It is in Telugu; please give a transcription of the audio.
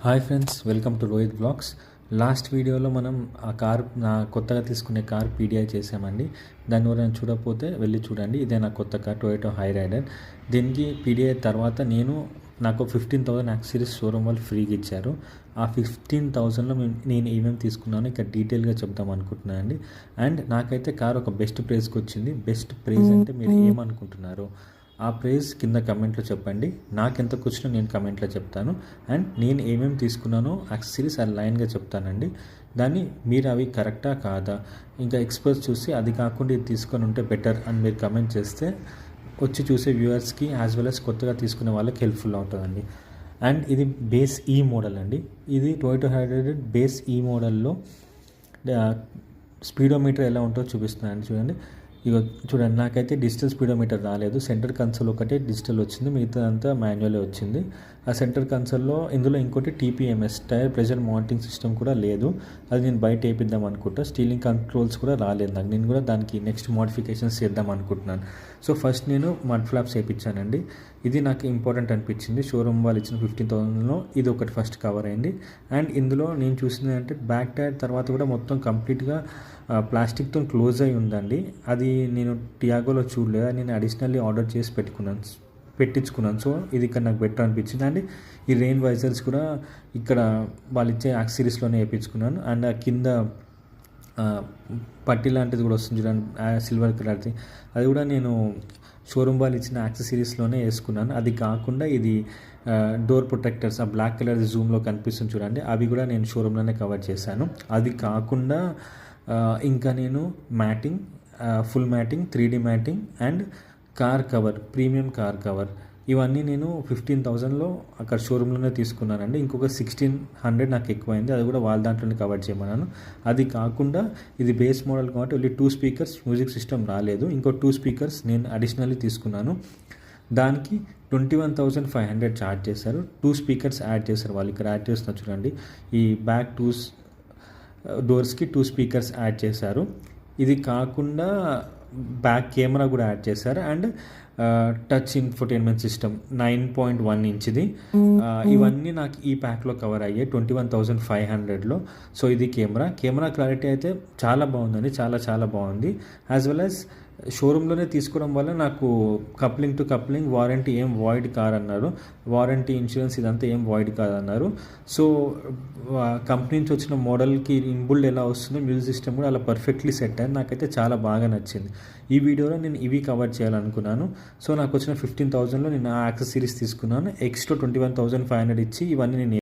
Hi friends, welcome to Rohit blogs. Last వీడియోలో మనం ఆ కార్ కొత్తగా తీసుకునే కార్ పీడిఐ చేసామండి. దాన్ని ఎవరైనా చూడకపోతే వెళ్ళి చూడండి. ఇదే నా కొత్త కార్ టొయోటా హై రైడర్. దీనికి పీడిఐ తర్వాత నాకు 15,000 యాక్సెసరీస్ షోరూమ్ వాళ్ళు ఫ్రీగా ఇచ్చారు. ఆ 15,000లో నేను ఏమేమి తీసుకున్నానో ఇక్కడ డీటెయిల్గా చెప్దాం అనుకుంటున్నాను అండి. అండ్ నాకైతే కార్ ఒక బెస్ట్ ప్రైస్కి వచ్చింది. బెస్ట్ ప్రైస్ అంటే మీరు ఏమనుకుంటున్నారు? ఆ ప్రైస్ కింద కమెంట్లో చెప్పండి. నాకు ఎంత కూర్చున్నా నేను కమెంట్లో చెప్తాను. అండ్ నేను ఏమేమి తీసుకున్నానో యాక్సెసరీస్ అది లైన్గా చెప్తానండి. దాన్ని మీరు అవి కరెక్టా కాదా ఇంకా ఎక్స్పర్ట్స్ చూసి అది కాకుండా ఇది తీసుకొని ఉంటే బెటర్ అని మీరు కమెంట్ చేస్తే వచ్చి చూసే వ్యూవర్స్కి యాజ్ వెల్ as కొత్తగా తీసుకునే వాళ్ళకి హెల్ప్ఫుల్ అవుతుందండి. అండ్ ఇది బేస్ ఈ మోడల్ అండి. ఇది టొయోటా హైబ్రిడ్ బేస్ ఈ మోడల్లో స్పీడోమీటర్ ఎలా ఉంటుందో చూపిస్తున్నాను చూడండి. ఇక చూడండి, నాకైతే డిజిటల్ స్పీడోమీటర్ రాలేదు. సెంటర్ కన్సోల్ ఒకటే డిజిటల్ వచ్చింది, మిగతా అంతా మాన్యువలే వచ్చింది. ఆ సెంటర్ కన్సోల్లో ఇందులో ఇంకోటి TPMS tyre pressure monitoring system కూడా లేదు. అది నేను బయట వేపిద్దాం అనుకుంటా. స్టీలింగ్ కంట్రోల్స్ కూడా రాలేదు నాకు. నేను కూడా దానికి నెక్స్ట్ మోడిఫికేషన్స్ చేద్దాం అనుకుంటున్నాను. సో ఫస్ట్ నేను మడ్ ఫ్లాప్స్ వేయించానండి. ఇది నాకు ఇంపార్టెంట్ అనిపించింది. షోరూమ్ వాళ్ళు ఇచ్చిన 15,000లో ఇది ఒకటి ఫస్ట్ కవర్ అయింది. అండ్ ఇందులో నేను చూసింది అంటే బ్యాక్ టైర్ తర్వాత కూడా మొత్తం కంప్లీట్గా ప్లాస్టిక్తో క్లోజ్ అయి ఉందండి. అది నేను టియాగోలో చూడలేదు. నేను అడిషనల్లీ ఆర్డర్ చేసి పెట్టించుకున్నాను. సో ఇది ఇక్కడ నాకు బెటర్ అనిపించింది. అండ్ ఈ రెయిన్ వైజర్స్ కూడా ఇక్కడ వాళ్ళు ఇచ్చే యాక్సెసరీస్లోనే వేయించుకున్నాను. అండ్ ఆ కింద పట్టి లాంటిది కూడా వస్తుంది చూడండి, సిల్వర్ కలర్ది. అది కూడా నేను షోరూమ్ వాళ్ళు ఇచ్చిన యాక్సెసరీస్లోనే వేసుకున్నాను. అది కాకుండా ఇది డోర్ ప్రొటెక్టర్స్ ఆ బ్లాక్ కలర్ జూమ్లో కనిపిస్తుంది చూడండి, అవి కూడా నేను షోరూంలోనే కవర్ చేశాను. అది కాకుండా ఇంకా నేను matting, full matting, 3D matting and car cover, premium car cover, ఇవన్నీ నేను 15,000లో అక్కడ షోరూంలోనే తీసుకున్నానండి. ఇంకొక 1,600 నాకు ఎక్కువైంది. అది కూడా వాళ్ళ దాంట్లోనే కవర్ చేయమన్నాను. అది కాకుండా ఇది బేస్ మోడల్ కాబట్టి ఓన్లీ 2 స్పీకర్స్, మ్యూజిక్ సిస్టమ్ రాలేదు. ఇంకో 2 స్పీకర్స్ నేను అడిషనల్లీ తీసుకున్నాను. దానికి 21,500 ఛార్జ్ చేశారు. 2 స్పీకర్స్ యాడ్ చేశారు వాళ్ళు. ఇక్కడ యాడ్ చేస్తున్నారు చూడండి, ఈ బ్యాక్ 2 డోర్స్కి 2 స్పీకర్స్ యాడ్ చేశారు. ఇది కాకుండా బ్యాక్ కెమెరా కూడా యాడ్ చేశారు. And touch infotainment system 9.1 ఇంచ్ది. ఇవన్నీ నాకు ఈ ప్యాక్లో కవర్ అయ్యాయి 21,500లో. సో ఇది కెమెరా క్లారిటీ అయితే చాలా బాగుందండి, చాలా చాలా బాగుంది. యాజ్ వెల్ యాజ్ షోరూంలోనే తీసుకోవడం వల్ల నాకు కప్లింగ్ టు కప్లింగ్ వారంటీ ఏం వాయిడ్ కాదన్నారు. వారంటీ, ఇన్సూరెన్స్ ఇదంతా ఏం వాయిడ్ కాదన్నారు. సో కంపెనీ నుంచి వచ్చిన మోడల్కి ఇన్బుల్డ్ ఎలా వస్తుందో మ్యూజిక్ సిస్టమ్ కూడా అలా పర్ఫెక్ట్లీ సెట్ అయ్యింది. నాకైతే చాలా బాగా నచ్చింది. ఈ వీడియోలో నేను ఇవి కవర్ చేయాలనుకున్నాను. సో నాకు వచ్చిన 15,000లో నేను ఆ యాక్సెసరీస్ తీసుకున్నాను. ఎక్స్ట్రా 21,500 ఇచ్చి ఇవన్నీ నేను